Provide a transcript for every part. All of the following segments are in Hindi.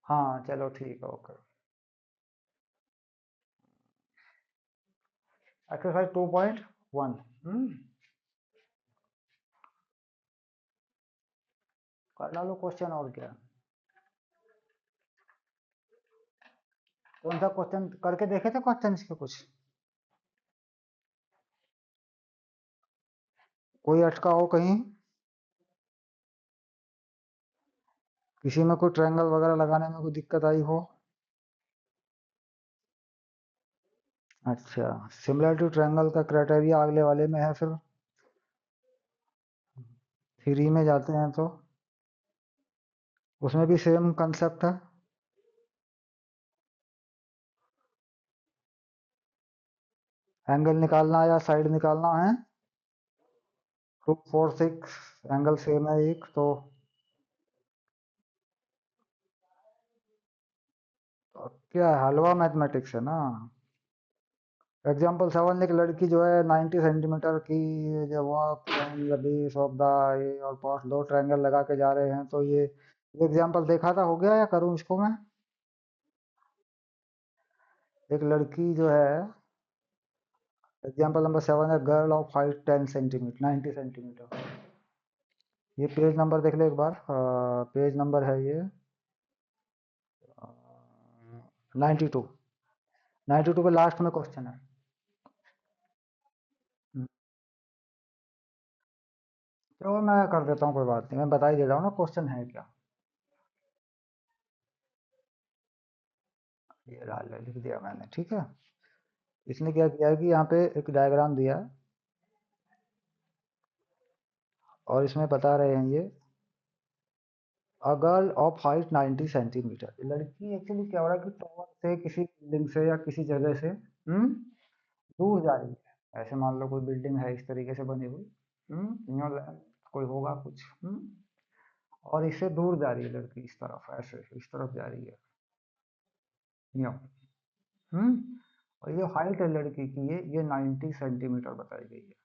हाँ चलो ठीक है, ओके। एक्सरसाइज 2.1। कर डालो क्वेश्चन, और क्या। कौन सा क्वेश्चन करके देखे थे, क्वेश्चन इसके कुछ। कोई अटका हो कहीं, किसी में कोई ट्रायंगल वगैरह लगाने में कोई दिक्कत आई हो। अच्छा, सिमिलर टू ट्रायंगल का क्राइटेरिया अगले वाले में है फिर। थ्री में जाते हैं तो उसमें भी सेम कंसेप्ट है। एंगल निकालना या साइड निकालना है। 2 4 6 एंगल सेम है एक तो। क्या है, हलवा मैथमेटिक्स है ना। एग्जाम्पल 7, एक लड़की जो है 90 सेंटीमीटर की, जब walk the base of the ए और पास, दो ट्रायंगल लगा के जा रहे हैं, तो ये एग्जाम्पल देखा था, हो गया या करूं इसको मैं। एक लड़की जो है, एग्जाम्पल नंबर 7 है, girl of height 10 centimetre, 90 centimetre. ये पेज नंबर देख ले एक बार, पेज नंबर है ये 92। 92 के लास्ट में क्वेश्चन है। हम्म, चलो मैं कर देता हूँ, कोई बात नहीं, मैं बता ही दे रहा हूँ ना क्वेश्चन है क्या। ये डाल लिख दिया मैंने, ठीक है। इसने क्या किया है कि यहाँ पे एक डायग्राम दिया है, और इसमें बता रहे हैं ये, a girl of height 90 centimetre. लड़की एक्चुअली क्या हो रहा है कि टावर से, किसी बिल्डिंग से या किसी जगह से दूर जा रही है। ऐसे मान लो कोई बिल्डिंग है इस तरीके से बनी हुई, न्यू लैंड कोई होगा कुछ, और इससे दूर जा रही है लड़की, इस तरफ, ऐसे इस तरफ जा रही है, न्यू। और ये हाइट है लड़की की, ये 90 सेंटीमीटर बताई गई है।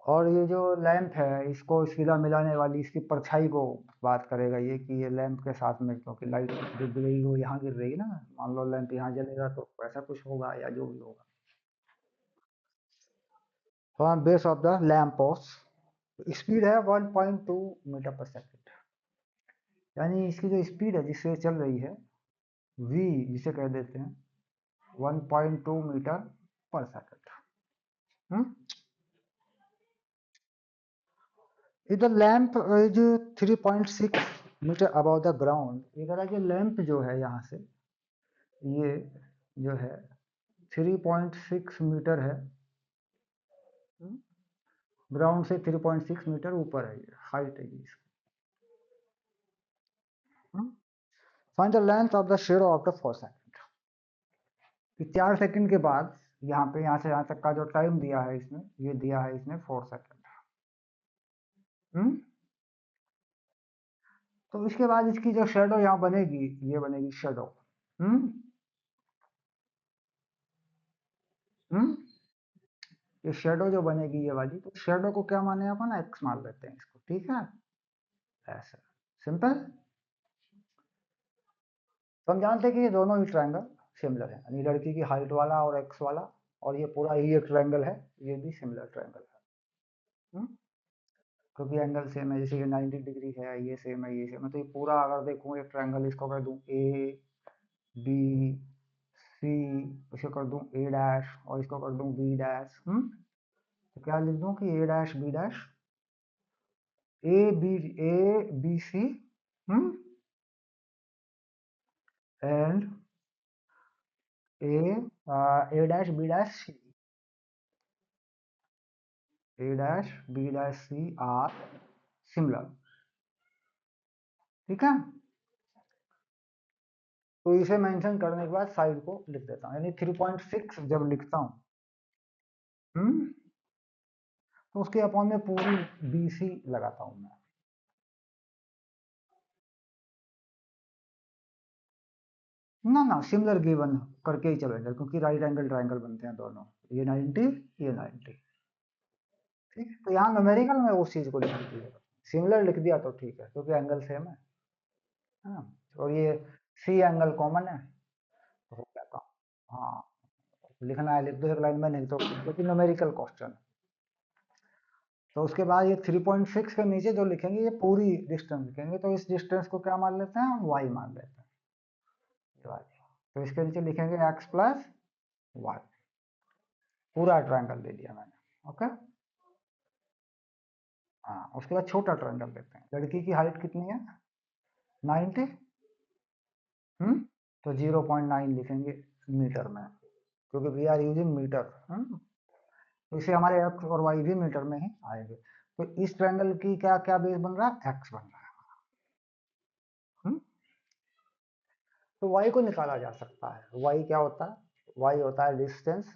और ये जो लैंप है, इसको सीधा मिलाने वाली इसकी परछाई को बात करेगा ये, कि ये लैंप के साथ में, क्योंकि लाइट जो गिरेगी वो यहाँ गिर रही है ना। मान लो लैंप यहाँ जलेगा तो ऐसा कुछ होगा, या जो भी होगा। तो base of the lamp post, speed है 1.2 मीटर पर सेकंड। यानी इसकी जो स्पीड है जिससे चल रही है, वी जिसे कह देते हैं, 1.2 मीटर पर सेकंड। इधर lamp is 3.6 meter above the ground. ये कह रहा है कि लैंप जो है यहाँ से, ये जो है 3.6 मीटर है, ग्राउंड से 3.6 मीटर ऊपर है, ये हाइट है ये। Find the length of the shadow after 4 second. कि 4 सेकंड के बाद, यहाँ पे यहाँ से यहाँ तक का जो टाइम दिया है इसमें, ये दिया है इसने 4 सेकंड। तो इसके बाद इसकी जो शेडो यहाँ बनेगी, ये बनेगी शेडो। हम्म हम्म ये शेडो जो बनेगी ये वाली, तो शेडो को क्या माने अपन, एक्स मान लेते हैं इसको, ठीक है। ऐसा सिंपल। तो हम जानते हैं कि ये दोनों ही ट्रायंगल सिमिलर है, यानी लड़की की हाइट वाला और एक्स वाला, और ये पूरा ही एक ट्रायंगल है, ये भी सिमिलर ट्रायंगल है। क्योंकि एंगल सेम है, जैसे ये 90 डिग्री है, ये सेम है, ये सेम है, तो ये पूरा अगर देखूं एक ट्रायंगल, इसको कर दूं ए बी सी, इसको कर दूं ए डैश, और इसको कर दूं बी डैश। तो क्या लिख दूं कि A dash B dash, A B C, hmm and A dash B dash C, A dash B dash C are similar, ठीक है। तो इसे मेंशन करने के बाद साइड को लिख देता हूँ, यानी 3.6 जब लिखता हूँ, हम्म तो उसके अपॉन में पूरी बीसी लगाता हूँ मैं। ना ना, सिमिलर गिवन करके ही चलेगा, क्योंकि राइट एंगल ट्रायंगल बनते हैं दोनों, ये 90, ये 90। ठीक है, तो यहाँ न्यूमेरिकल में उस चीज को लिख दीजिएगा। सिमिलर लिख दिया तो ठीक है क्योंकि एंगल सेम है ना। और ये सी एंगल कॉमन है तो हो गया काम। हाँ, लिखना है लिख दो एक लाइन में, नहीं तो क्योंकि न्यूमेरिकल क्वेश्चन। तो उसके बाद ये 3.6 के नीचे जो लिखेंगे ये पूरी डिस्टेंस लिखेंगे, तो इस डिस्टेंस को क्या मान लेते हैं, वाई मान लेते हैं, ये वाली। तो इसके नीचे लिखेंगे एक्स प्लस वाई, पूरा ट्रायंगल ले लिया मैंने। ओके। हाँ, उसके बाद छोटा ट्रायंगल लेते हैं। लड़की की हाइट कितनी है, 90। तो 0.9 लिखेंगे मीटर में, क्योंकि वी आर यूजिंग मीटर। तो इसे हमारे एक्स और वाई भी मीटर में ही आएंगे। तो इस ट्रायंगल की क्या क्या बेस बन रहा है, एक्स बन रहा है। तो वाई को निकाला जा सकता है। वाई क्या होता है, वाई होता है distance,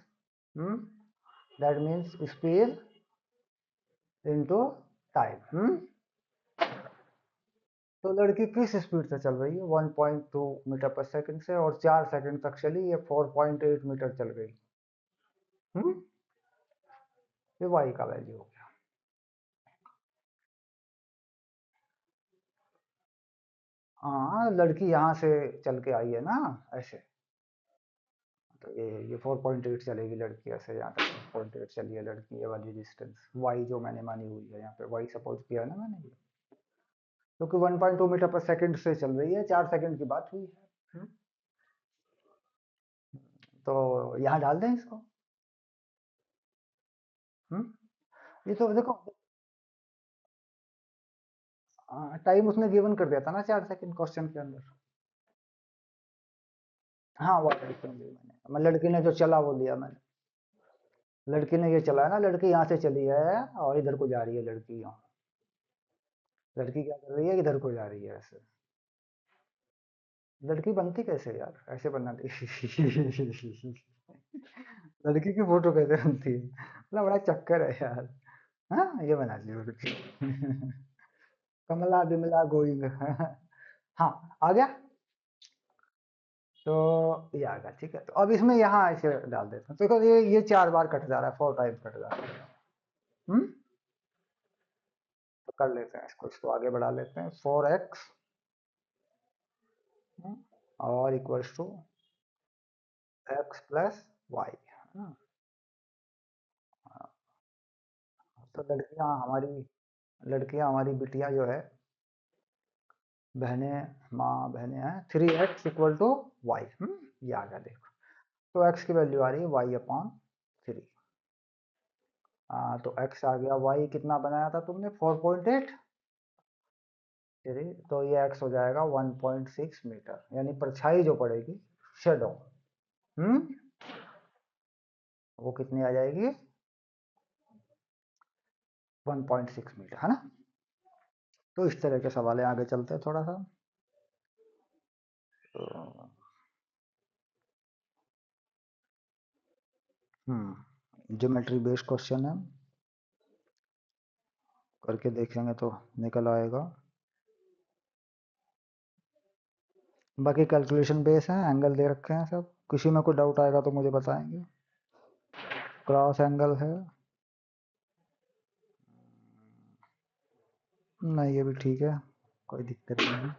that means speed into time. तो लड़की किस स्पीड से चल रही है, 1.2 मीटर पर सेकंड से, और 4 सेकंड तक चली, ये 4.8 मीटर चल गई। हम्म ये वाई का वैल्यू हो गया। हाँ, लड़की यहाँ से चल के आई है ना, ऐसे। तो ये 4.8 चलेगी लड़की, ऐसे यहाँ तक 4.8 चली है लड़की, ये वाली डिस्टेंस वाई जो मैंने मानी हुई है, यहाँ पे वाई सपोज किया है ना मैंने ये, क्योंकि 1.2 मीटर पर सेकंड से चल रही है, 4 सेकंड की बात हुई है। तो यहाँ डाल दें इसको। ये तो देखो, टाइम उसने गिवन कर दिया था ना 4 सेकंड क्वेश्चन के अंदर। हाँ, वो मैं लड़की ने जो चला वो लिया मैंने। लड़की ने ये चला है ना, लड़की यहाँ से चली है और इधर को जा रही है लड़की, यहाँ लड़की क्या कर रही है, इधर को जा रही है ऐसे। लड़की बनती कैसे यार, ऐसे बनना चाहिए। लड़की की फोटो कैसे बनती है, मतलब बड़ा चक्कर है यार। हाँ, ये बना ली लड़की। कमला बिमला गोइंग। हाँ, आ गया। तो ये आ गया, ठीक है। तो अब इसमें यहाँ ऐसे डाल देते हैं, तो देखो ये 4 बार कट जा रहा है, 4 टाइम कट जा रहा है। हम्म तो कर लेते हैं इसको आगे बढ़ा लेते हैं। 4x और equals to X plus Y. तो लड़कियां हमारी बिटिया जो है, बहनें माँ बहनें हैं, 3x इक्वल टू वाई। ये आ गया देखो। तो x की वैल्यू आ रही है y/3। तो x आ गया, y कितना बनाया था तुमने, 4.8। तो ये x हो जाएगा 1.6 मीटर, यानी परछाई जो पड़ेगी, शेडो, हम्म वो कितनी आ जाएगी, 1.6 मीटर, है ना। तो इस तरह के सवाल है, आगे चलते हैं थोड़ा सा। तो ज्योमेट्री बेस्ड क्वेश्चन है, करके देखेंगे तो निकल आएगा। बाकी कैलकुलेशन बेस है, एंगल दे रखे हैं सब, किसी में कोई डाउट आएगा तो मुझे बताएंगे। क्रॉस एंगल है, नहीं ये भी ठीक है, कोई दिक्कत नहीं है।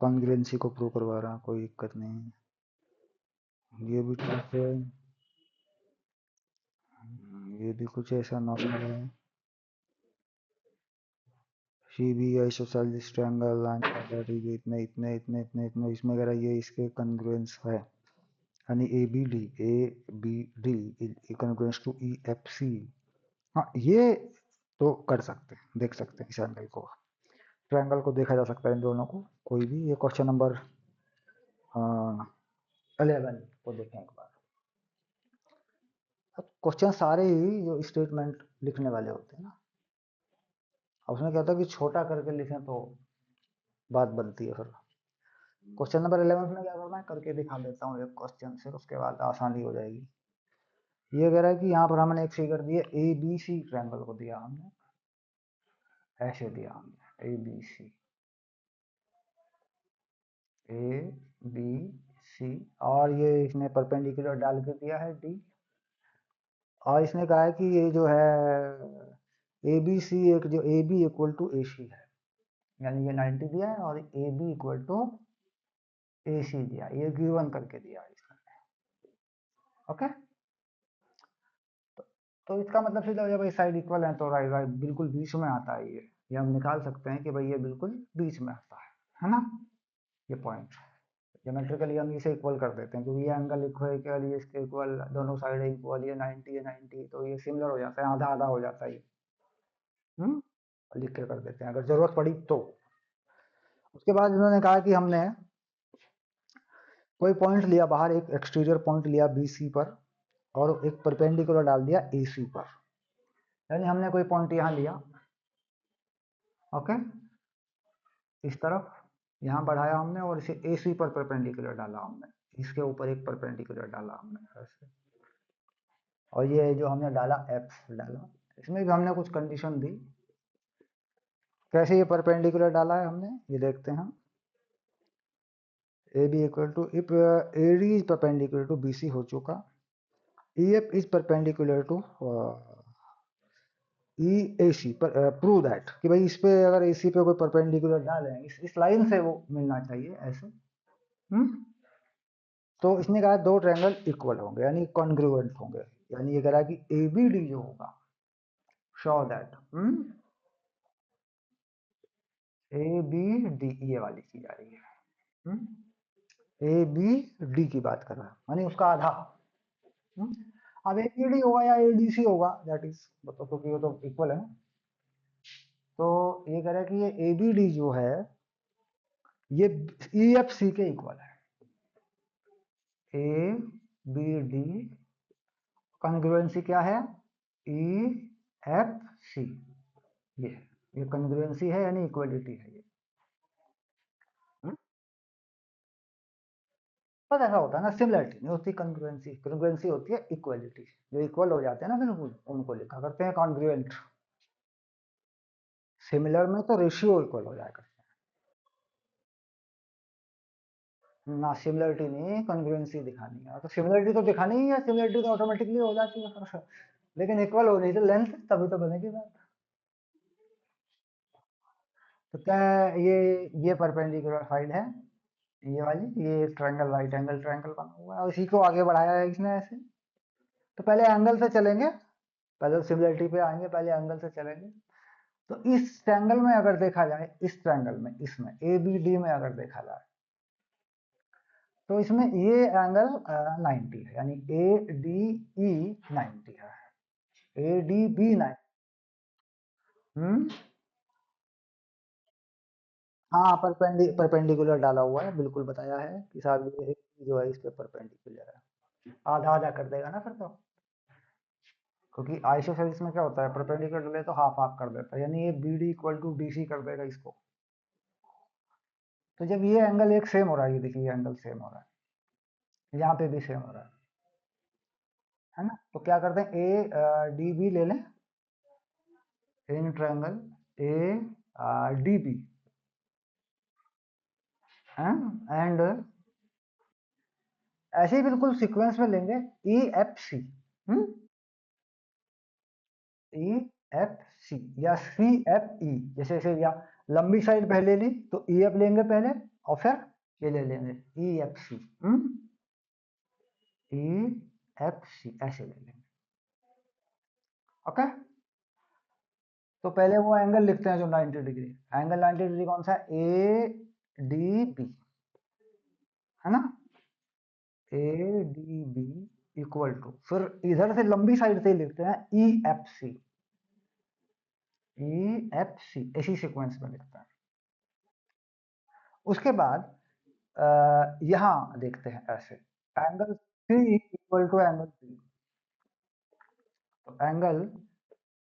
कॉन्ग्रुएंसी को प्रूव करवा रहा, कोई दिक्कत नहीं है, ये भी ठीक है। ये भी कुछ ऐसा नॉर्मल है। C B isosceles triangle line इतने इतने इतने इतने इतने इसमें अगर ये इसके कॉन्ग्रुएंस है, यानी A B D congruence to E F C. हाँ, ये तो कर सकते हैं, देख सकते हैं इस एंगल को, ट्रायंगल को देखा जा सकता है इन दोनों को, कोई भी। ये क्वेश्चन नंबर 11 को देखें एक बार। अब क्वेश्चन सारे ही जो स्टेटमेंट लिखने वाले होते हैं ना, अब उसमें क्या होता है कि छोटा करके लिखें तो बात बनती है फिर। क्वेश्चन नंबर 11 में क्या करना है, करके दिखा देता हूँ एक क्वेश्चन, फिर उसके बाद आसानी हो जाएगी। ये कह रहा है कि यहाँ पर हमने एक फिगर दी है, ए बी सी ट्रायंगल को दिया हमने, ऐसे दिया हमने ए बी सी, ए बी सी, और ये इसने परपेंडिकुलर डाल के दिया है डी, और इसने कहा है कि ये जो है ए बी सी एक जो ए बी इक्वल टू ए सी है, यानी ये 90 दिया है और ए बी इक्वल टू ए सी दिया, ये गिवन करके दिया है इसमें। ओके, तो इसका मतलब सीधा हो जाए भाई साइड इक्वल है तो राइट राइट बिल्कुल बीच में आता है ये हम निकाल सकते हैं कि भाई ये बिल्कुल बीच में आता है ना, ये पॉइंट ज्योमेट्रिकली हम इसे इक्वल कर देते हैं क्योंकि ये एंगल इक्वल, ये इसके इक्वल, दोनों साइड इक्वल, ये 90 है 90, तो ये सिमिलर हो जाता है, आधा आधा हो जाता है ये। लिख के कर देते हैं अगर जरूरत पड़ी तो। उसके बाद इन्होंने कहा कि हमने कोई पॉइंट लिया बाहर, एक एक्सटीरियर पॉइंट लिया बी सी पर और एक परपेंडिकुलर डाल दिया ए सी पर, यानी हमने कोई पॉइंट यहाँ लिया, ओके, इस तरफ यहाँ बढ़ाया हमने और इसे ए सी पर परपेंडिकुलर डाला हमने, इसके ऊपर एक परपेंडिकुलर डाला हमने ऐसे, और ये जो हमने डाला एफ डाला, इसमें भी हमने कुछ कंडीशन दी। कैसे ये परपेंडिकुलर डाला है हमने, ये देखते हैं। A B equal to if A D is perpendicular to B C हो चुका, E F is perpendicular to E A C पर, प्रूव दैट कि भाई इस पे अगर ए सी पे कोई परपेंडिकुलर डालें इस लाइन से वो मिलना चाहिए ऐसे। तो इसने कहा दो ट्रायंगल इक्वल होंगे यानी कॉन्ग्रुएंट होंगे, यानी ये कह रहा है कि ए बी डी जो होगा, show that A B D, ये वाली चीज आ रही है, ए बी डी की बात कर रहा है यानी उसका आधा। अब ए बी डी होगा या ए डी सी होगा, दैट इज मतलब क्योंकि वो तो इक्वल है ना, तो ये कह रहा है कि ये ए बी डी जो है ये ई एफ सी के इक्वल है, ए बी डी कॉन्ग्रुएंसी क्या है, ई एफ सी, ये कॉन्ग्रुएंसी है यानी इक्वलिटी है ये। बस ऐसा होता है ना, सिमिलरिटी नहीं होती कॉन्ग्रुएंसी, कॉन्ग्रुएंसी होती है इक्वलिटी, जो इक्वल हो जाते हैं ना बिल्कुल उनको लिखा करते हैं कॉन्ग्रुएंट। सिमिलर में तो रेशियो इक्वल हो जाएगा ना, सिमिलरिटी नहीं कॉन्ग्रुएंसी दिखानी है, तो सिमिलरिटी तो दिखानी ही है, सिमिलरिटी तो ऑटोमेटिकली हो जाती है फिर, लेकिन इक्वल हो रही थी लेंथ तभी तो बनेगी बात। तो क्या है, ये परपेंडिकुलर साइड है, ये वाली, ये ट्रायंगल राइट एंगल ट्रायंगल बना हुआ है और इसी को आगे बढ़ाया है इसने ऐसे। तो पहले एंगल से चलेंगे, पहले सिमिलरिटी पे आएंगे, पहले एंगल से चलेंगे। तो इस ट्रायंगल में अगर देखा जाए, इस ट्रायंगल में इसमें ए बी डी में अगर देखा जाए तो इसमें ये एंगल 90 है, यानी ए डी ई 90 है, ए डी बी 90। हम्म, हाँ परपेंडिकुलर डाला हुआ है, बिल्कुल बताया है कि साहब ये एक जो है इस पे परपेंडिकुलर है, आधा आधा कर देगा ना फिर तो, क्योंकि आइसोसेलेस में क्या होता है परपेंडिकुलर डाले तो हाफ हाफ कर देता है, यानी ये B D equal to D C कर देगा इसको। तो जब ये एंगल एक सेम हो रहा है, ये देखिए एंगल सेम हो रहा है, यहाँ पे भी सेम हो रहा है ना, तो क्या करते हैं ए डी बी ले लें in triangle A D B and ऐसे ही बिल्कुल सीक्वेंस में लेंगे ई एफ सी, ई एफ सी या सी एफ ई, जैसे जैसे या लंबी साइड पहले ली तो ई एफ लेंगे पहले और फिर ये ले लेंगे ई एफ सी, ई एफ सी ऐसे ले लेंगे। ओके, तो पहले वो एंगल लिखते हैं जो 90 डिग्री, एंगल 90 डिग्री कौन सा है, ए डी बी है ना, A D B equal to, फिर इधर से लंबी साइड से लिखते हैं ई एफ सी, ई एफ सी इसी सीक्वेंस में लिखते हैं। उसके बाद यहाँ देखते हैं ऐसे, angle C equal to angle C, तो एंगल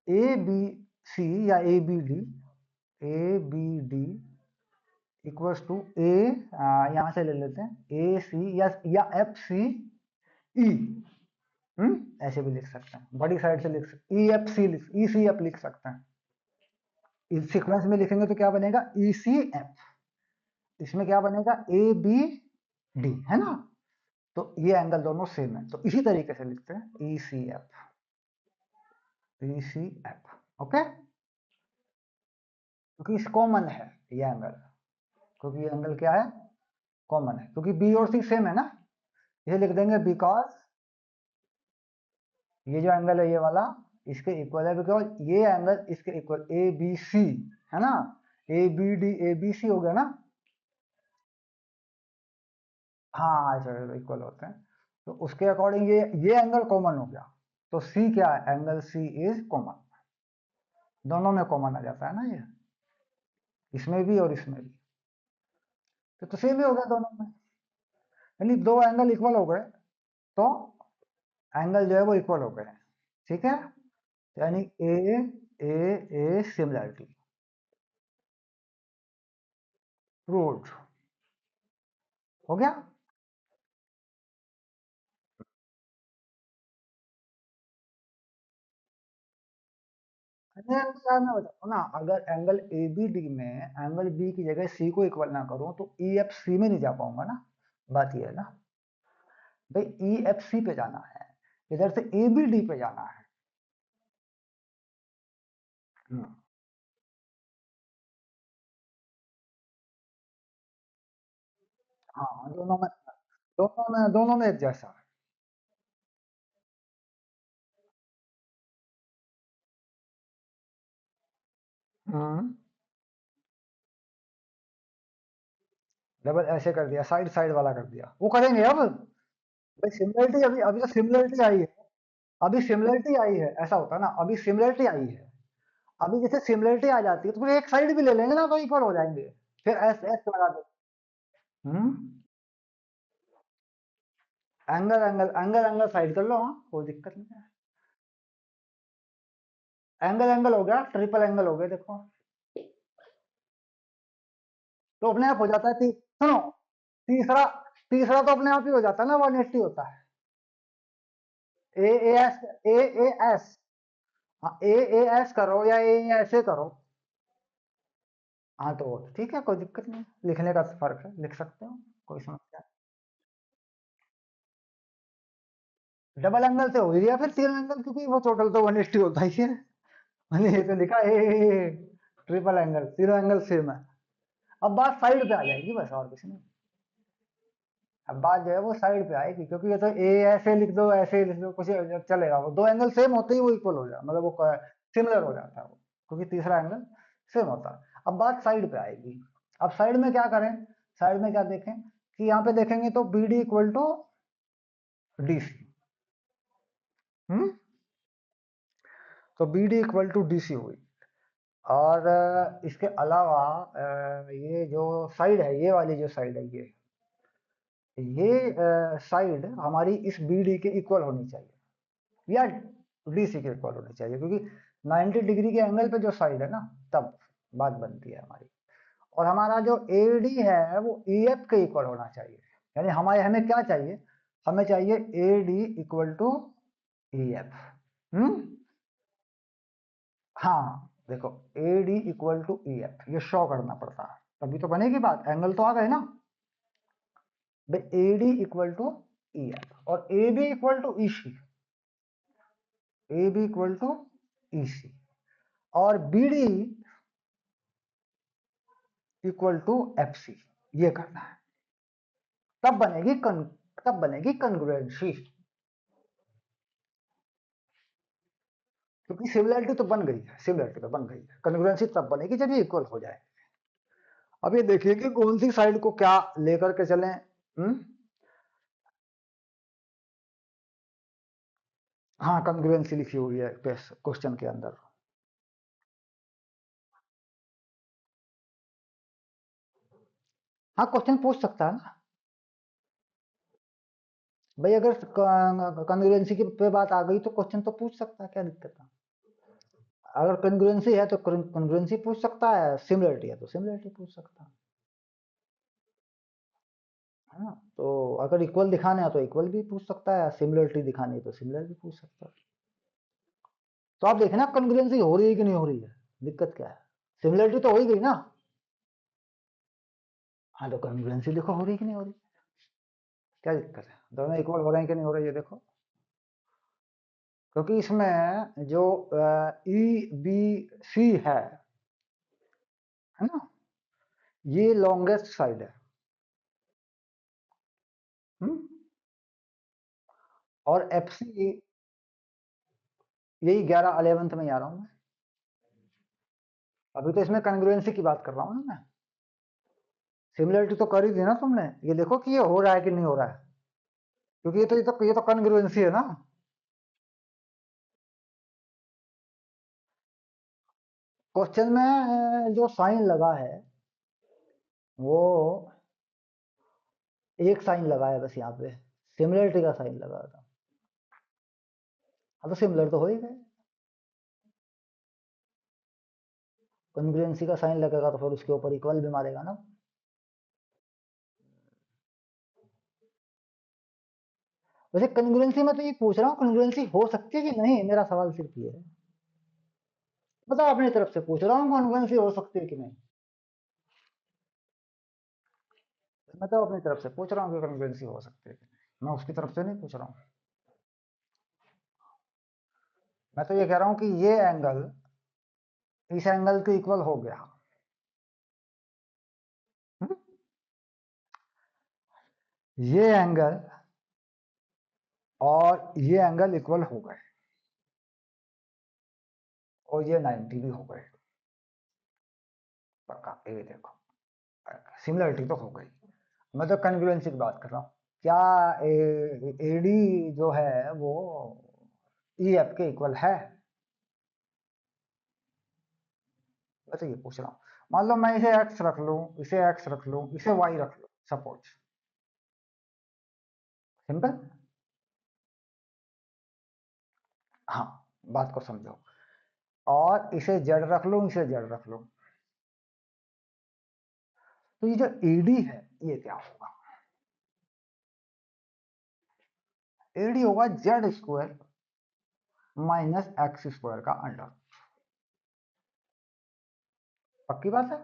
ए बी सी या A B D, A B D equals to A, यहाँ से ले लेते हैं ए सी या एफ सी ई, ऐसे भी लिख सकते हैं, बड़ी साइड से लिख सकते ई एफ सी ई सी एफ लिख सकते हैं, इस सीक्वेंस में लिखेंगे तो क्या बनेगा ई सी एफ, इसमें क्या बनेगा ए बी डी है ना, तो ये एंगल दोनों सेम है, तो इसी तरीके से लिखते हैं ई सी एफ, ई सी एफ। ओके, क्योंकि कॉमन है ये एंगल, क्योंकि ये एंगल क्या है, कॉमन है, क्योंकि बी और सी सेम है ना। ये लिख देंगे बिकॉज ये जो एंगल है ये वाला इसके इक्वल है, बिकॉज ये एंगल इसके इक्वल ए बी सी है ना, A B D A B C हो गया ना। हाँ ऐसे इक्वल होते हैं, तो उसके अकॉर्डिंग ये एंगल कॉमन हो गया। तो सी क्या है, एंगल सी इज कॉमन, दोनों में कॉमन आ जाता है ना ये, इसमें भी और इसमें भी। तो सेम ही हो गया दोनों में, यानी दो एंगल इक्वल हो गए, तो एंगल जो है वो इक्वल हो गए हैं, ठीक है। यानी ए ए ए सिमिलरिटी प्रूव्ड, हो गया। यार मैं बताता हूँ ना, अगर एंगल ए बी डी में एंगल बी की जगह सी को इक्वल ना करूं तो ई एफ सी में नहीं जा पाऊंगा ना। बात ये है ना भाई, ई एफ सी पे जाना है, इधर से ए बी डी पे जाना है। हम्म, हाँ दोनों में एक जैसा है। हम्म, डबल ऐसे कर दिया, साइड साइड वाला कर दिया, वो करेंगे अब। भाई सिमिलरिटी, अभी अभी तो सिमिलरिटी आई है, अभी सिमिलरिटी आई है, ऐसा होता है ना, अभी सिमिलरिटी आई है। अभी जैसे सिमिलरिटी आ जाती है तो फिर एक साइड भी ले लेंगे ना, तो इक्वल हो जाएंगे। फिर एस एस लगा दो। Hmm, angle angle angle angle side कर लो, हाँ कोई दिक्कत नहीं है। एंगल एंगल हो गया, ट्रिपल एंगल हो गया, देखो। तो अपने आप हो जाता है, सुनो, तीसरा तीसरा तो अपने आप ही हो जाता है ना, 180 होता है। ए A S, A A S, हाँ ए ए एस करो या ए ऐसे करो। हाँ तो ठीक है, कोई दिक्कत नहीं, लिखने का फर्क है, लिख सकते हो, कोई समस्या नहीं। डबल एंगल से हो गया, फिर तीन एंगल, क्योंकि वो टोटल तो 180 होता ही है। मैंने ये तो लिखा ए ट्रिपल एंगल, तीनों एंगल सेम है। अब बात साइड पे आ जाएगी बस, और कुछ नहीं। अब बात जो है वो साइड पे आएगी, क्योंकि ये तो ए ऐसे लिख दो ऐसे ही लिख दो कुछ चलेगा, वो दो एंगल सेम होते ही वो इक्वल हो जाए, मतलब वो सिमिलर हो जाता है वो, क्योंकि तीसरा एंगल सेम होता है। अब बात साइड पे आएगी। अब साइड में क्या करें, साइड में क्या देखें, कि यहाँ पे देखेंगे तो B D equal to D C. Hmm, तो B D equal to D C हुई। और इसके अलावा ये जो साइड है, ये वाली जो साइड है, ये साइड हमारी इस बी डी के इक्वल होनी चाहिए, या डी सी के इक्वल होनी चाहिए, क्योंकि 90 डिग्री के एंगल पे जो साइड है ना, तब बात बनती है हमारी। और हमारा जो ए डी है वो ई एफ के इक्वल होना चाहिए, यानी हमारे हमें क्या चाहिए, हमें चाहिए A D equal to E F. Hmm, हाँ देखो, A D equal to E F ये शो करना पड़ता है, तभी तो बनेगी बात, एंगल तो आ गए ना। भाई A D equal to E F और A B equal to E C, A B equal to E C, और B D equal to F C, ये करना है। तब बनेगी तब बनेगी कंग्रुएंसी, क्योंकि सिमिलरिटी तो बन गई है, सिमिलरिटी तो बन गई है, कंग्रुएंसी तब बनेगी जब ये इक्वल हो जाए। अब ये देखिए कि कौन सी साइड को क्या लेकर के चलें। हाँ कंग्रुएंसी लिखी हुई है क्वेश्चन के अंदर। हाँ क्वेश्चन पूछ सकता है ना, भाई अगर कंग्रुएंसी की पे बात आ गई तो क्वेश्चन तो पूछ सकता है, क्या दिक्कत है। अगर कंग्रुएंसी है तो कंग्रुएंसी पूछ सकता है, सिमिलरिटी है तो सिमिलरिटी पूछ सकता है ना। तो अगर इक्वल दिखाना है तो इक्वल भी पूछ सकता है, सिमिलरिटी दिखानी है तो सिमिलर भी पूछ सकता है। तो आप देखें ना कंग्रुएंसी हो रही है कि नहीं हो रही है, दिक्कत क्या है, सिमिलरिटी तो हो ही गई ना। हाँ तो कंग्रुएंसी देखो हो रही है कि नहीं हो रही, क्या दिक्कत है, दोनों इक्वल हो रहे हैं कि नहीं हो रहे, ये देखो। क्योंकि इसमें जो ई बी सी है, है ना, ये लॉन्गेस्ट साइड है। हम्म? और एफ सी यही 11 11th में ही आ रहा हूँ मैं। अभी तो इसमें कॉन्ग्रुएंसी की बात कर रहा हूँ ना मैं। सिमिलरिटी तो कर ही दी ना तुमने, ये देखो कि ये हो रहा है कि नहीं हो रहा है, क्योंकि ये तो कॉन्ग्रुएंसी है ना। क्वेश्चन में जो साइन लगा है वो एक साइन लगा है बस, यहाँ पे सिमिलरिटी का साइन लगा था। हाँ तो सिमिलर तो हो ही गए। कॉन्ग्रुएंसी का साइन लगेगा तो फिर उसके ऊपर इक्वल भी मारेगा ना। वैसे कॉन्ग्रुएंसी में तो ये पूछ रहा हूँ, कॉन्ग्रुएंसी हो सकती है कि नहीं, मेरा सवाल सिर्फ ये है। बताओ, अपनी तरफ से पूछ रहा हूँ, कॉन्ग्रुएंसी हो सकती है कि नहीं। मैं तो अपनी तरफ से पूछ रहा हूँ कि कॉन्ग्रुएंसी हो सकती है कि नहीं, मैं उसकी तरफ से नहीं पूछ रहा हूँ। मैं तो ये कह रहा हूँ कि ये एंगल इस एंगल के इक्वल हो गया। हम्म? ये एंगल और ये एंगल इक्वल हो गए, और ये 90 भी हो गए पक्का। ये देखो, सिमिलरिटी तो हो गई। मैं तो कॉन्ग्रुएंसी की बात कर रहा हूँ। क्या एडी जो है वो ई एफ के इक्वल है? मैं तो ये पूछ रहा हूँ। मान लो मैं इसे एक्स रख लूं, इसे एक्स रख लूं, इसे वाई रख लूं, सपोज। सिंपल। हाँ, बात को समझो। और इसे जेड रख लूं, इसे जेड रख लूं, तो ये जो एडी है ये क्या होगा? एडी होगा Z square minus X square का अंडर। पक्की बात है।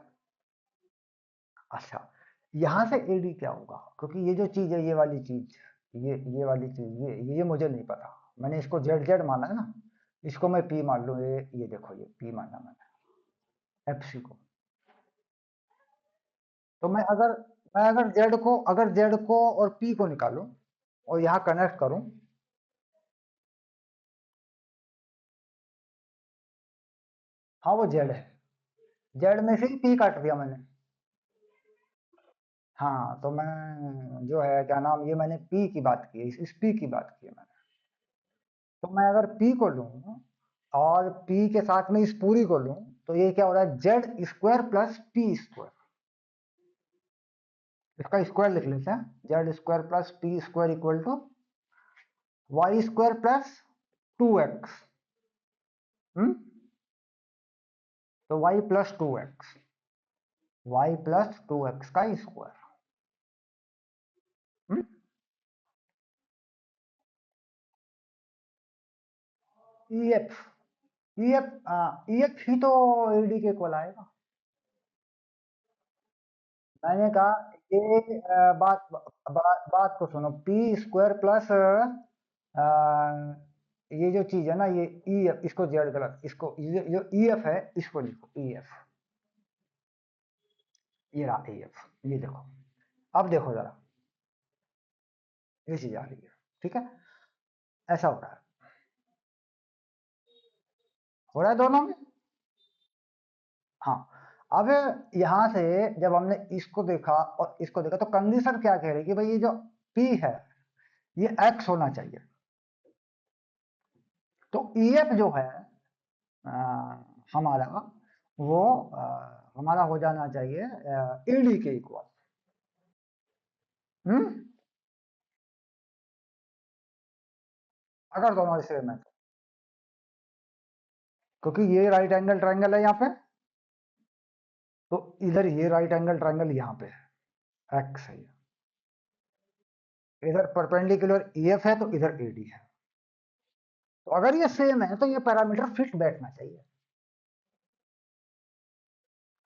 अच्छा, यहां से एडी क्या होगा? क्योंकि ये जो चीज है, ये वाली चीज, ये वाली चीज, ये मुझे नहीं पता। मैंने इसको जेड जेड माना है ना, इसको मैं पी मान लूं। ये देखो, ये पी माना मैंने एफ सी को। तो मैं अगर जेड को और पी को निकालूं और यहाँ कनेक्ट करूं। हाँ, वो जेड है। जेड में से ही पी काट दिया मैंने। हाँ, तो मैं जो है क्या नाम, ये मैंने पी की बात की है, इस पी की बात की है मैंने। तो मैं अगर पी को लूं और पी के साथ में इस पूरी को लूं, तो ये क्या हो रहा है? Z square plus P square. इसका स्क्वायर लिख लेते हैं। Z square plus P square equal to Y square plus 2x। Hmm? तो Y plus 2x, Y plus 2x का square. E F, E F, E F ही तो एडी के इक्वल आएगा। मैंने कहा ये बात को सुनो। पी स्क्वायर प्लस ये जो चीज है ना, ये ई एफ, इसको जेड गलत, इसको ये जो ई एफ है इसको लिखो ई एफ। ये रहा ई एफ, ये देखो। अब देखो जरा, ये चीज आ रही है। ठीक है, ऐसा हो रहा है, हो रहा है दोनों में। हाँ, अब यहां से जब हमने इसको देखा और इसको देखा, तो कंडीशन क्या कह रही है कि भाई ये जो पी है ये एक्स होना चाहिए। तो ई एफ जो है अ, हमारा वो हमारा हो जाना चाहिए ईडी के इक्वल। हम्म? अगर दोनों सेम है तो। क्योंकि ये राइट एंगल ट्रायंगल है यहाँ पे, तो इधर ये राइट एंगल ट्रायंगल यहाँ पे है, एक्स है ये। इधर परपेंडिकुलर ई एफ है तो इधर ईडी है। तो अगर ये सेम है तो ये पैरामीटर फिट बैठना चाहिए।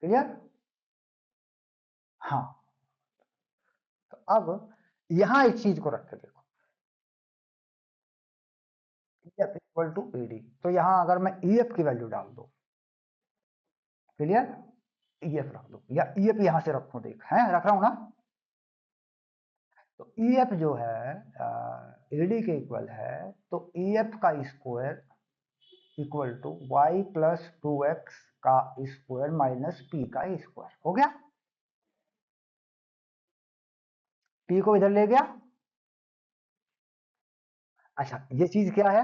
क्लियर? हाँ। तो अब यहां एक चीज को रख के देखो, E F equal to ED. तो यहां अगर मैं ई एफ की वैल्यू डाल दूं, क्लियर, ई एफ रख दो, या ई एफ यहां से रखो, देख है रख रहा हूं ना। तो ई एफ जो है ए डी के इक्वल है, तो ई एफ का square equal to Y plus two X का स्क्वायर माइनस पी का स्क्वायर हो गया। पी को इधर ले गया। अच्छा ये चीज क्या है,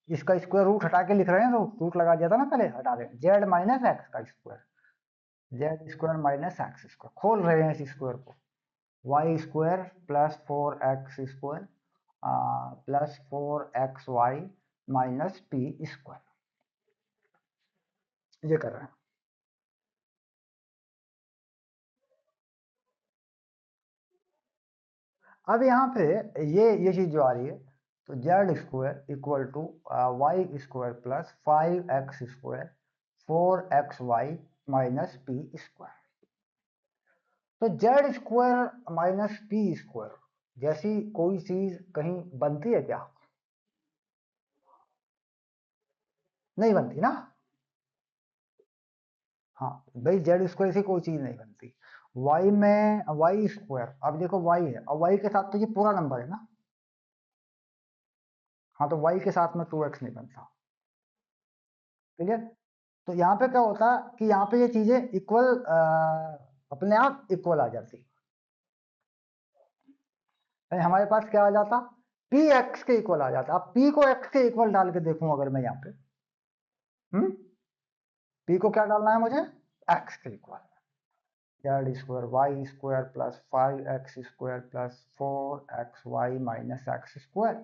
इसका स्क्वायर रूट हटा के लिख रहे हैं, तो रूट लगा दिया था ना पहले, हटा दें, जेड माइनस एक्स का square, Z square minus X square, खोल रहे हैं इस स्क्वायर को, Y square plus four X square plus four X Y minus P square, ये कर रहे हैं। अब यहाँ पे ये चीज जो आ रही है, तो Z square equal to Y square plus five X square four X Y minus P square. तो Z square minus P square जैसी कोई चीज कहीं बनती है क्या? नहीं बनती ना। हाँ भाई, जेड स्क्वायर से कोई चीज नहीं बनती। वाई में वाई स्क्वायर, अब देखो वाई है और वाई के साथ तो ये पूरा नंबर है ना। हाँ तो वाई के साथ में टू एक्स नहीं बनता। ठीक है। तो यहाँ पे क्या होता कि यहाँ पे ये चीजें इक्वल, अपने आप इक्वल आ जाती। यानी हमारे पास क्या आ जाता, पी एक्स के इक्वल आ जाता। अब पी को एक्स के इक्वल डाल के देखूं अगर मैं यहाँ पे, पी को क्या डालना है मुझे, एक्स के equal, Z square Y square plus five X square plus four X Y minus X square.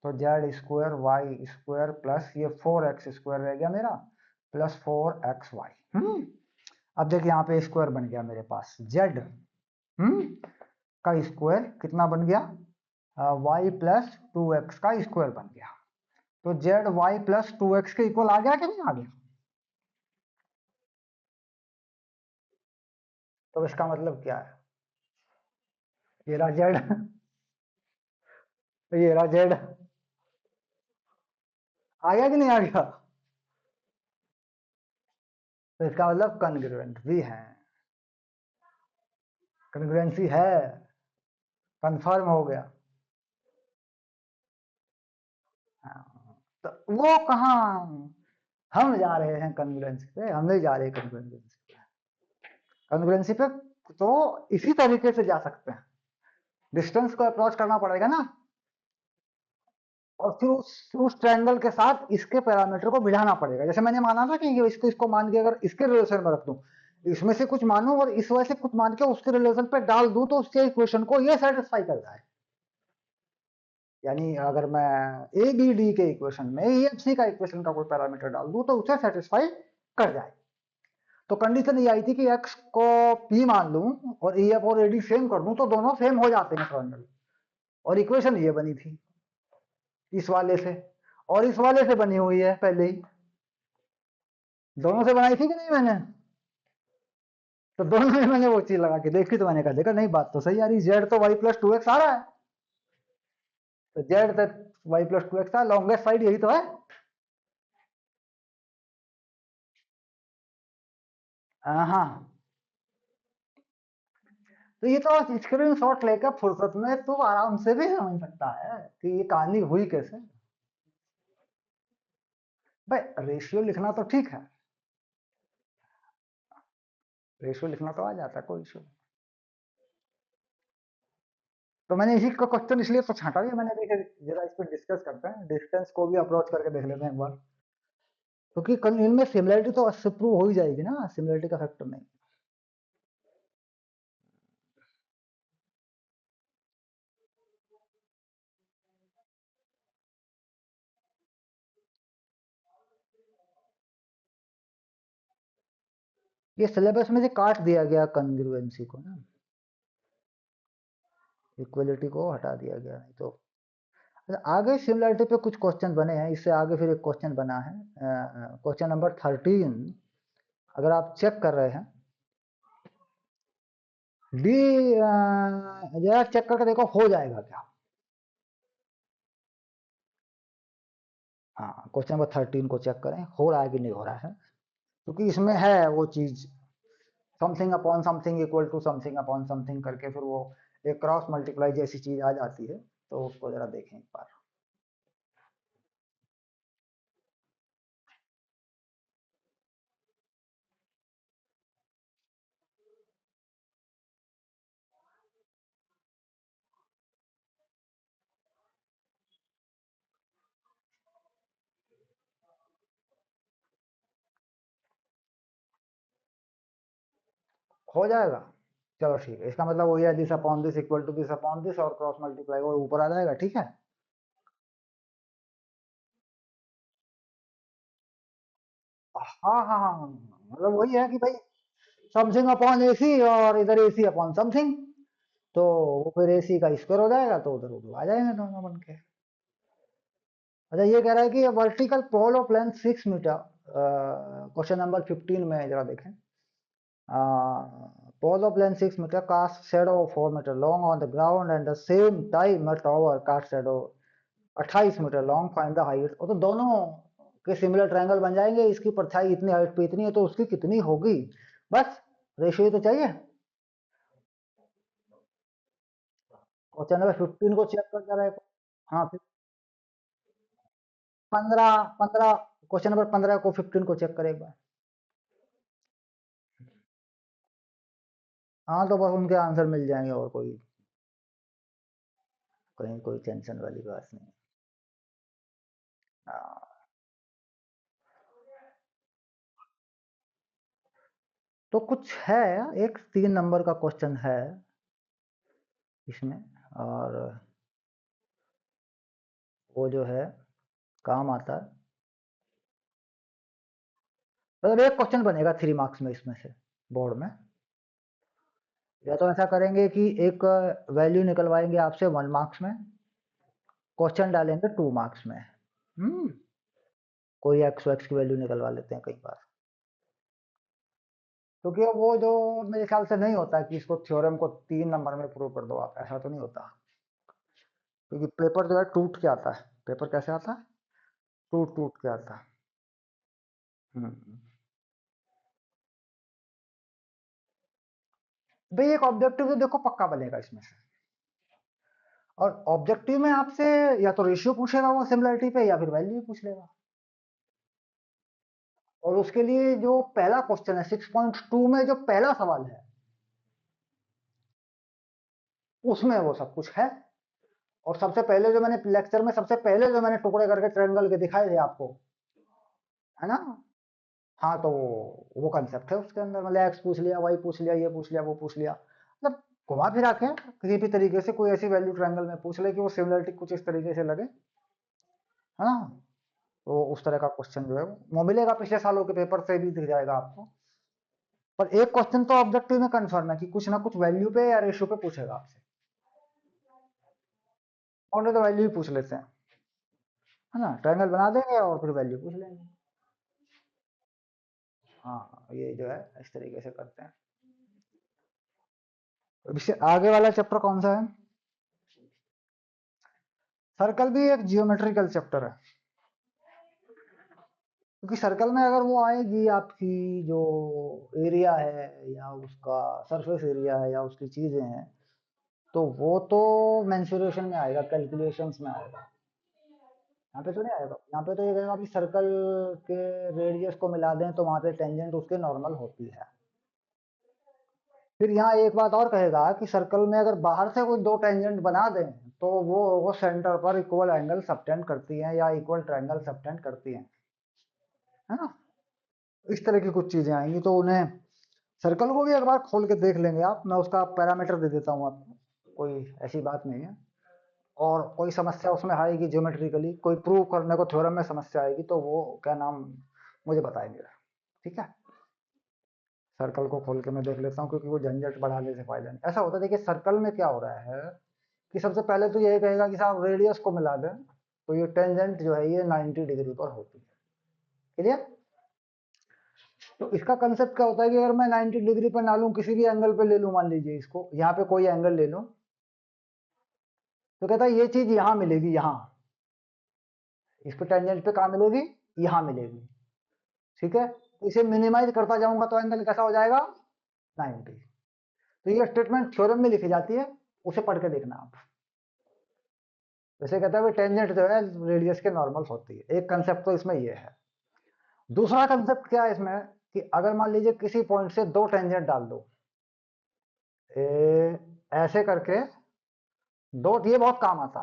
तो Z square Y square plus ये फोर एक्स स्क्वायर रह गया मेरा, प्लस फोर एक्स वाई। अब देखिए यहाँ पे स्क्वायर बन गया मेरे पास, जेड का स्क्वायर कितना बन गया, वाई प्लस टू एक्स का स्क्वायर बन गया। तो Z Y plus two X के इक्वल आ गया कि नहीं आ गया? तो इसका मतलब क्या है, ये रहा जेड ये रहा जेड, आ गया कि नहीं आ गया? तो इसका मतलब कन्ग्रुएंट भी है, कन्ग्रुएंसी है, कंफर्म हो गया। हाँ, तो वो कहाँ, हम जा रहे हैं कन्ग्रुएंसी पे, हम नहीं जा रहे कन्ग्रुएंसी पे। कन्ग्रुएंसी पे तो इसी तरीके से जा सकते हैं, डिस्टेंस को अप्रोच करना पड़ेगा ना, और फिर उस ट्रायंगल के साथ इसके पैरामीटर को मिलाना पड़ेगा। जैसे मैंने माना था कि ये इसको मान के अगर इसके रिलेशन में रख दूं, इसमें से कुछ मानूं और इस वजह से कुछ मान के उसके रिलेशन पे डाल दूं, तो उसके इक्वेशन को ये सेटिस्फाई कर जाए। यानी अगर मैं ए बी डी के इक्वेशन में ई एफ सी का इक्वेशन का कोई पैरामीटर डाल दूं तो उसे सेटिस्फाई कर जाए। तो कंडीशन ये आई थी कि एक्स को पी मान लूं और ई एफ और ए डी सेम कर दूं, तो दोनों सेम हो जाते हैं ट्रायंगल। और इक्वेशन ये बनी थी इस वाले से, और इस वाले से बनी हुई है पहले ही, दोनों से बनाई थी कि नहीं मैंने? तो दोनों में मैंने वो चीज लगा के देखी, तो मैंने कहा देखा नहीं, बात तो सही आ रही, जेड तो वाई प्लस टू एक्स आ रहा है, तो जेड तक वाई प्लस टू एक्स था, लॉन्गेस्ट साइड यही तो है। हाँ, तो ये तो स्क्रीन शॉट लेकर फुर्सत में तो आराम से भी समझ सकता है कि ये कहानी हुई कैसे। भाई रेशियो लिखना तो ठीक है, रेशियो लिखना तो आ जाता है, कोई इशू नहीं। तो मैंने इसी का क्वेश्चन इसलिए तो छांटा भी मैंने, देखा जरा इस पर डिस्कस करते हैं, डिस्टेंस को भी अप्रोच करके देख लेते हैं एक बार, क्योंकि कल इनमें सिमिलरिटी तो प्रूव हो ही जाएगी ना, सिमिलरिटी का फैक्टर नहीं। ये सिलेबस में से काट दिया गया कन्ग्रुएंसी को ना, इक्वलिटी को हटा दिया गया, नहीं तो। अच्छा, आगे सिमिलरिटी पे कुछ क्वेश्चन बने हैं, इससे आगे फिर एक क्वेश्चन बना है, क्वेश्चन नंबर 13, अगर आप चेक कर रहे हैं, डी जरा चेक करके देखो हो जाएगा क्या। हाँ क्वेश्चन नंबर 13 को चेक करें हो रहा है कि नहीं हो रहा है, क्योंकि इसमें है वो चीज, something upon something equal to something upon something करके फिर वो एक क्रॉस मल्टीप्लाई जैसी चीज आ जाती है, तो उसको जरा देखें एक बार। हो जाएगा। चलो ठीक है, इसका मतलब वही है, this upon this equal to this upon this, और क्रॉस मल्टीप्लाई और ऊपर आ जाएगा, ठीक है। हाँ हाँ हाँ हाँ, मतलब वही है कि भाई समथिंग अपॉन एसी और इधर एसी अपॉन समथिंग, तो वो फिर एसी का स्क्वायर हो जाएगा, तो उधर उधर आ जाएंगे दोनों बन के। अच्छा, ये कह रहा है कि vertical pole of length 6 meter, question number 15 में जरा देखें। Pole of length 6 meter cast shadow 4 meter long on the ground and the same time a tower cast shadow 28 meter long, find the height. और तो दोनों के सिमिलर ट्रायंगल बन जाएंगे, इसकी परछाई इतनी हाइट पे इतनी है, तो उसकी कितनी होगी, बस रेशियो तो चाहिए। क्वेश्चन नंबर 15 को चेक कर जरा हाँ, 15 क्वेश्चन नंबर 15 को 15 को चेक करें एक बार। हाँ, तो बस उनके आंसर मिल जाएंगे, और कोई कहीं कोई टेंशन वाली बात नहीं। हाँ, तो कुछ है, एक 3 नंबर का क्वेश्चन है इसमें, और वो जो है काम आता है। मतलब एक क्वेश्चन बनेगा 3 मार्क्स में इसमें से, बोर्ड में। या तो ऐसा करेंगे कि एक वैल्यू निकलवाएंगे आपसे 1 मार्क्स में, क्वेश्चन डालेंगे 2 मार्क्स में। हम्म कोई एक्स एक्स की वैल्यू निकलवा लेते हैं कई बार, क्योंकि वो जो मेरे ख्याल से नहीं होता है कि इसको थ्योरम को 3 नंबर में प्रूव कर दो आप, ऐसा तो नहीं होता। क्योंकि पेपर जो है टूट के आता है, पेपर कैसे आता है, टूट टूट के आता है। हम्म भाई, एक ऑब्जेक्टिव तो देखो पक्का बनेगा इसमें से, और ऑब्जेक्टिव में आपसे या तो रेशियो पूछेगा वो सिमिलरिटी पे, या फिर वैल्यू पूछ लेगा। और उसके लिए जो पहला क्वेश्चन है 6.2 में, जो पहला सवाल है उसमें वो सब कुछ है। और सबसे पहले जो मैंने लेक्चर में सबसे पहले जो मैंने टुकड़े करके ट्रायंगल के दिखाए थे आपको, है ना। हाँ, तो वो कंसेप्ट है उसके अंदर, मतलब एक्स पूछ लिया, वाई पूछ लिया, ये पूछ लिया, वो पूछ लिया, मतलब घुमा फिरा के किसी भी तरीके से कोई ऐसी वैल्यू ट्रायंगल में पूछ ले कि वो सिमिलरिटी कुछ इस तरीके से लगे, है ना। तो उस तरह का क्वेश्चन जो है वो मिलेगा, पिछले सालों के पेपर से भी दिख जाएगा आपको। पर एक क्वेश्चन तो ऑब्जेक्टिव में कंफर्म है कि कुछ ना कुछ वैल्यू पे या रेशियो पे पूछेगा आपसे, और तो वैल्यू ही पूछ लेते हैं, है ना, ट्रायंगल बना देंगे और फिर वैल्यू पूछ लेंगे। हाँ, ये जो है इस तरीके से करते हैं। अब इससे आगे वाला चैप्टर कौन सा है? सर्कल भी एक जियोमेट्रिकल चैप्टर है, क्योंकि सर्कल में अगर वो आएगी आपकी जो एरिया है, या उसका सरफेस एरिया है, या उसकी चीजें हैं, तो वो तो मेंसुरेशन में आएगा, कैलकुलेशंस में आएगा। यहाँ पे तो नहीं आएगा, यहाँ पे तो ये कहेगा कि सर्कल के रेडियस को मिला दें, तो वहां पे टेंजेंट उसके नॉर्मल होती है। फिर यहाँ एक बात और कहेगा कि सर्कल में अगर बाहर से कोई दो टेंजेंट बना दें, तो वो सेंटर पर इक्वल एंगल सबटेंड करती हैं, या इक्वल ट्रायंगल सबटेंड करती हैं, है ना। इस तरह की कुछ चीजें आएंगी, तो उन्हें सर्कल को भी एक बार खोल के देख लेंगे आप, मैं उसका पैरामीटर दे देता हूँ आपको, कोई ऐसी बात नहीं है। और कोई समस्या उसमें आएगी ज्योमेट्रिकली, कोई प्रूव करने को थ्योरम में समस्या आएगी, तो वो क्या नाम मुझे बताएंगे, ठीक है। सर्कल को खोल के मैं देख लेता हूँ, क्योंकि वो झंझट बढ़ाने से फायदा नहीं। ऐसा होता है, देखिए सर्कल में क्या हो रहा है कि सबसे पहले तो यही कहेगा कि साहब रेडियस को मिला दें, तो ये टेंजेंट जो है ये 90 डिग्री पर होती है, क्लियर। तो इसका कंसेप्ट क्या होता है कि अगर मैं 90 डिग्री पर ना लूं, किसी भी एंगल पे ले लूं, मान लीजिए इसको यहाँ पे कोई एंगल ले लूं, तो कहता है ये चीज यहाँ मिलेगी, यहाँ इस पे टेंजेंट पे कहाँ मिलेगी, यहाँ मिलेगी, ठीक है। तो इसे मिनिमाइज करता जाऊंगा तो एंगल कैसा हो जाएगा, 90। तो ये स्टेटमेंट थ्योरम में लिखी जाती है, उसे पढ़ के देखना आप। जैसे कहते हैं टेंजेंट जो है रेडियस के नॉर्मल होती है, एक कंसेप्ट तो इसमें ये है। दूसरा कंसेप्ट क्या है इसमें, कि अगर मान लीजिए किसी पॉइंट से दो टेंजेंट डाल दो, ऐसे करके दो, ये बहुत काम आता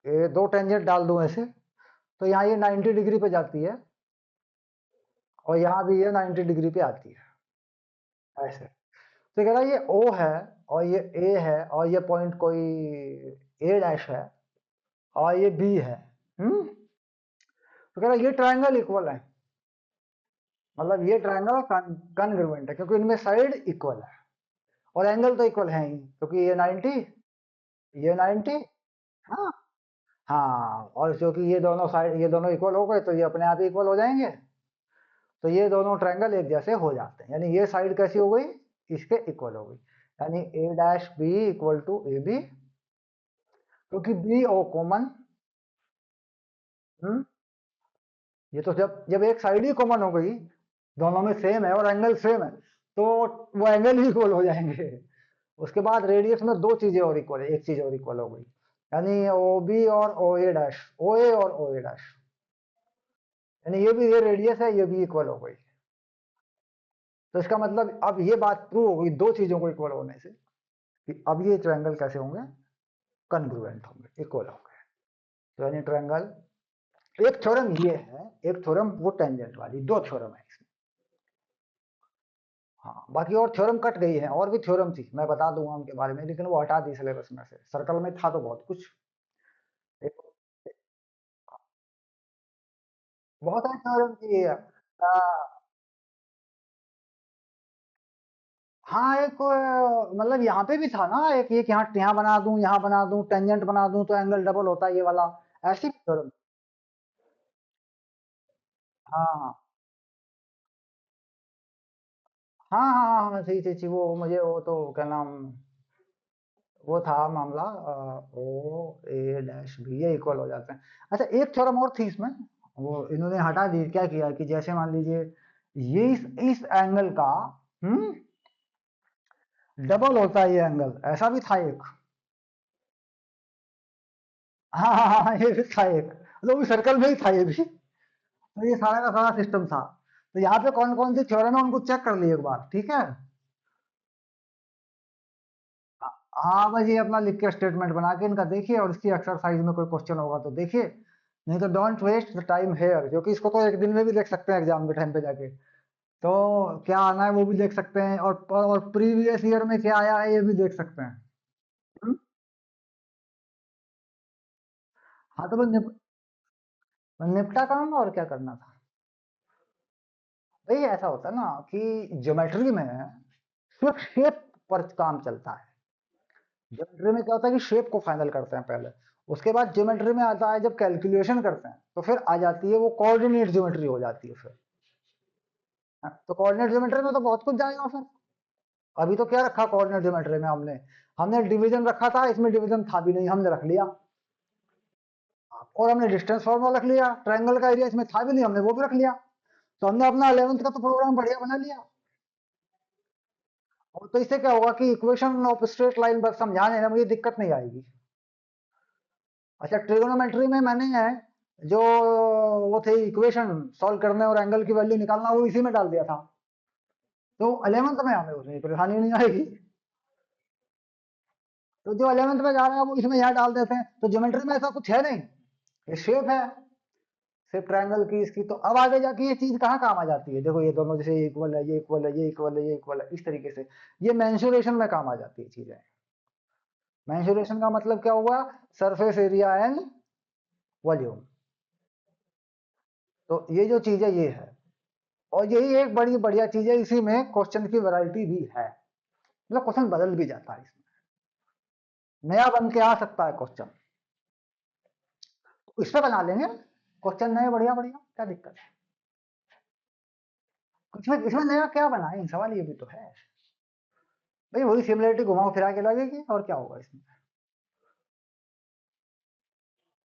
है, दो टेंजेंट डाल दूं ऐसे, तो यहाँ ये 90 डिग्री पे जाती है, और यहाँ भी ये 90 डिग्री पे आती है ऐसे। तो कह रहा है ये ओ है, और ये ए है, और ये पॉइंट कोई ए डैश है, और ये बी है। तो कह रहा है ये ट्रायंगल इक्वल है, मतलब ये ट्रायंगल कनग्रुएंट है, क्योंकि इनमें साइड इक्वल है, और एंगल तो इक्वल है ही, क्योंकि ये 90, ये 90। हाँ, हाँ, और क्योंकि ये दोनों साइड, ये दोनों इक्वल हो गए, तो ये अपने आप ही इक्वल हो जाएंगे। तो ये दोनों ट्रायंगल एक जैसे हो जाते हैं, यानी ये साइड कैसी हो गई, इसके इक्वल हो गई, यानी A dash B equal to A B, क्योंकि बी ओ कॉमन। हम्म ये तो जब जब एक साइड ही कॉमन हो गई, दोनों में सेम है और एंगल सेम है, तो वो एंगल ही इक्वल हो जाएंगे। उसके बाद रेडियस में दो चीजें और इक्वल है, एक चीज और इक्वल हो गई, यानी ओ बी और ओ ए डैश, ओ ए और ओ ए डैश, यानी ये भी, ये रेडियस है, ये भी इक्वल हो गई। तो इसका मतलब अब ये बात प्रूव हो गई दो चीजों को इक्वल होने से, कि अब ये ट्रायंगल कैसे होंगे, कन्ग्रुएंट होंगे, इक्वल होंगे। तो यानी ट्रायंगल, एक थ्योरम ये है, एक थ्योरम वो टेंजेंट वाली, दो थ्योरम है इसमें। हाँ, बाकी और थ्योरम कट गई है, और भी थ्योरम थी, मैं बता दूंगा उनके बारे में, लेकिन वो हटा दी सिलेबस में से, सर्कल में था तो बहुत कुछ। एक, बहुत है थ्योरम की। हाँ, एक मतलब यहाँ पे भी था ना, एक ये कि यहाँ यहाँ बना दूं, टेंजेंट बना दूं तो एंगल डबल होता है, ये वाला, ऐसी थ्योरम। हाँ, हाँ, हाँ, हाँ, हाँ, सही सही सही, वो मुझे वो तो क्या नाम, वो था मामला, ओ ए डैश बी ये इक्वल हो जाते हैं। अच्छा, एक थ्योरम और थी इसमें, वो इन्होंने हटा दी, क्या किया कि जैसे मान लीजिए ये इस एंगल का, हम्म डबल होता है ये एंगल, ऐसा भी था एक। हाँ, हाँ, हाँ, हाँ, ये भी था एक, तो भी सर्कल में ही था ये भी। तो ये सारा का सारा सिस्टम था। तो यहाँ पे कौन कौन सी थ्योरम है उनको चेक कर लिए एक बार, ठीक है। हाँ, बस ये अपना लिख के स्टेटमेंट बना के इनका देखिए, और इसकी एक्सरसाइज में कोई क्वेश्चन होगा तो देखिए, नहीं तो don't waste the time here, क्योंकि इसको तो एक दिन में भी देख सकते हैं एग्जाम के टाइम पे जाके। तो क्या आना है वो भी देख सकते हैं, और प्रीवियस ईयर में क्या आया है ये भी देख सकते हैं। हम्म? हाँ, तो बस निपटा काम, और क्या करना था। भाई ऐसा होता है ना कि ज्योमेट्री में सिर्फ शेप पर काम चलता है। ज्योमेट्री में क्या होता है कि शेप को फाइनल करते हैं पहले, उसके बाद ज्योमेट्री में आता है जब कैलकुलेशन करते हैं, तो फिर आ जाती है वो कोऑर्डिनेट ज्योमेट्री हो जाती है फिर। हाँ, तो कोऑर्डिनेट ज्योमेट्री में तो बहुत कुछ जाएगा फिर। अभी तो क्या रखा कोऑर्डिनेट ज्योमेट्री में, हमने हमने डिवीजन रखा था, इसमें डिवीजन था भी नहीं, हमने रख लिया। और हमने डिस्टेंस फॉर्मूला रख लिया, ट्रायंगल का एरिया इसमें था भी नहीं, हमने वो भी रख लिया। तो हमने अपना 11th का तो प्रोग्राम बढ़िया बना लिया। और तो इससे क्या होगा कि इक्वेशन ऑफ स्ट्रेट लाइन बस समझाने में मुझे दिक्कत नहीं आएगी। अच्छा, ट्रिगोनोमेट्री में मैंने है जो वो थे इक्वेशन सॉल्व करने और एंगल की वैल्यू निकालना, वो इसी में डाल दिया था। तो 11th में हमें उसमें परेशानी नहीं आएगी। तो जो 11th में जा रहा है वो इसमें यहाँ डाल देते हैं, तो ज्योमेट्री में ऐसा कुछ है नहीं, ये शेप है सिर्फ ट्रायंगल की इसकी। तो अब आगे जाके ये चीज कहाँ काम आ जाती है, देखो ये दोनों जैसे ये इक्वल है, ये इक्वल है, ये इक्वल है, ये इक्वल है, इस तरीके से ये मेंसुरेशन में काम आ जाती है चीजें। मेंसुरेशन का मतलब क्या हुआ, सरफेस एरिया एंड वॉल्यूम। तो ये जो चीज है ये है, और यही एक बड़ी बढ़िया चीज है, इसी में क्वेश्चन की वैरायटी भी है, मतलब क्वेश्चन बदल भी जाता है इसमें, नया बन के आ सकता है क्वेश्चन। तो इस पे बना लेंगे क्वेश्चन नए, बढ़िया बढ़िया, क्या दिक्कत है। कुछ में इसमें नया क्या बनाए, सवाल ये भी तो है। भाई वही सिमिलरिटी घुमाओ फिरा के लगेगी, और क्या होगा इसमें।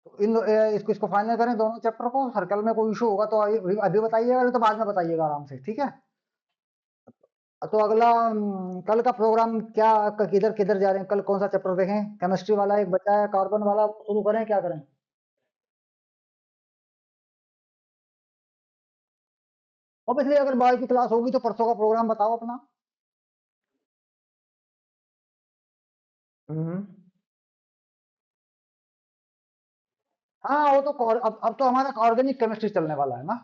तो इसको इसको फाइनल करें दोनों चैप्टर को, सर्कल में कोई इशू होगा तो अभी अभी बताइएगा, नहीं तो बाद में बताइएगा आराम से, ठीक है। तो अगला कल का प्रोग्राम क्या, किधर किधर जा रहे हैं कल, कौन सा चैप्टर देखें? केमिस्ट्री वाला एक बचा है, कार्बन वाला शुरू करें, क्या करें? ऑब्वियसली अगर बायो की क्लास होगी तो परसों का प्रोग्राम बताओ अपना। हम्म। हाँ वो तो अब तो हमारा ऑर्गेनिक केमिस्ट्री चलने वाला है ना।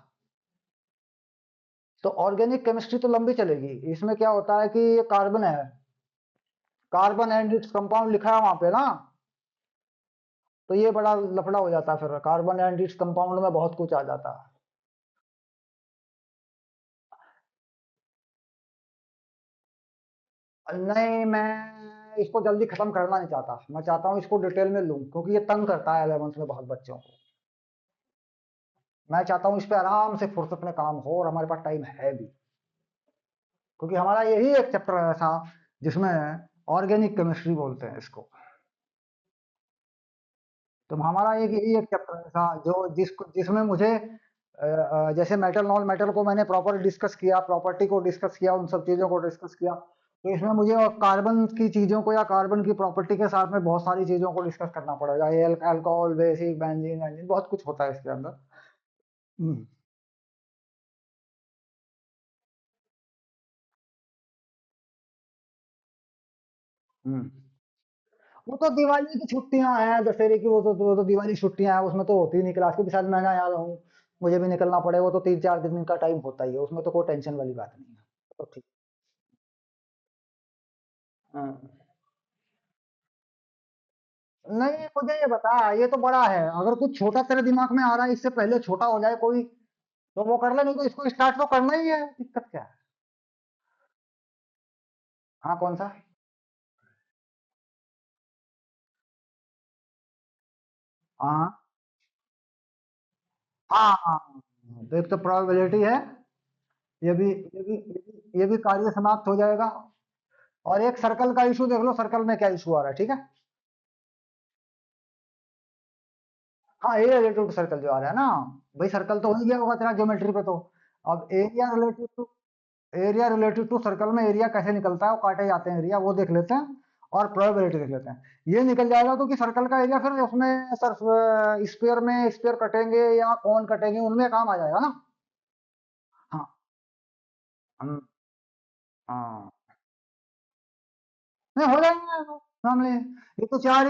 तो ऑर्गेनिक केमिस्ट्री तो लंबी चलेगी। इसमें क्या होता है कि ये कार्बन है, कार्बन एंड इट्स कंपाउंड लिखा है वहां पे ना। तो ये बड़ा लफड़ा हो जाता है, फिर कार्बन एंड इट्स कंपाउंड में बहुत कुछ आ जाता है। नहीं, मैं इसको जल्दी खत्म करना नहीं चाहता, मैं चाहता हूँ इसको डिटेल में लूं, क्योंकि ये तंग करता है 11th में बहुत बच्चों को। मैं चाहता हूँ इस पे आराम से फुर्सत में काम हो, और हमारे पास टाइम है भी, क्योंकि हमारा यही एक चैप्टर है ऐसा जिसमें ऑर्गेनिक केमिस्ट्री बोलते हैं इसको। तो हमारा एक यही एक चैप्टर था जो जिसमें मुझे जैसे मेटल नॉन मेटल को मैंने प्रॉपर डिस्कस किया, प्रॉपर्टी को डिस्कस किया, उन सब चीजों को डिस्कस किया। तो इसमें मुझे कार्बन की चीजों को या कार्बन की प्रॉपर्टी के साथ में बहुत सारी चीजों को डिस्कस करना पड़ेगा। ये अल्कोहल, बेसिक, बेंजीन, बेंजीन बहुत कुछ होता है इसके अंदर। हम्म। हम्म। वो तो दिवाली की छुट्टियां हैं, दशहरे की, वो तो दिवाली की छुट्टियां हैं, उसमें तो होती ही नहीं क्लास, क्योंकि शायद मैं ना यहाँ रहूँ, मुझे भी निकलना पड़े, वो तो 3-4 दिन का टाइम होता ही है, उसमें तो कोई टेंशन वाली बात नहीं है। तो ठीक। हाँ। नहीं, मुझे ये बता, ये तो बड़ा है, अगर कुछ छोटा तेरे दिमाग में आ रहा है इससे पहले छोटा हो जाए कोई, तो वो कर ले, नहीं तो इसको स्टार्ट तो करना ही है, दिक्कत क्या है? हाँ, कौन सा? हाँ। हाँ हाँ हाँ, तो एक तो प्रोबेबिलिटी है, ये भी कार्य समाप्त हो जाएगा। और एक सर्कल का इशू देख लो, सर्कल में क्या इशू आ रहा है, ठीक है? हाँ, एरिया रिलेटेड टू सर्कल जो आ रहा है ना, भाई सर्कल तो हो ही गया होगा तेरा ज्योमेट्री पे तो। अब एरिया रिलेटेड टू सर्कल में एरिया कैसे निकलता है, वो काटे जाते हैं एरिया, वो देख लेते हैं। और प्रोबेबिलिटी देख लेते हैं, ये निकल जाएगा तो कि सर्कल का एरिया, फिर उसमें सर स्पेयर में स्पेयर कटेंगे या कौन कटेंगे, उनमें काम आ जाएगा ना। हाँ। हम। हाँ। नहीं, हो जाएंगे मामले। ये तो 4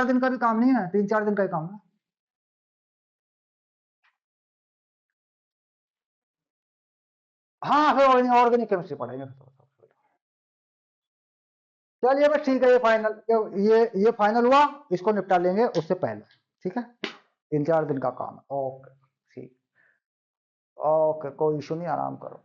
दिन का भी काम नहीं है, 3-4 दिन का ही काम है। हाँ, फिर ऑर्गेनिक केमिस्ट्री पढ़ेंगे फिर तो। चलिए बस ठीक है, ये फाइनल हुआ, इसको निपटा लेंगे उससे पहले। ठीक है, 3-4 दिन का काम है। ओके। ठीक। ओके, कोई इशू नहीं, आराम करो।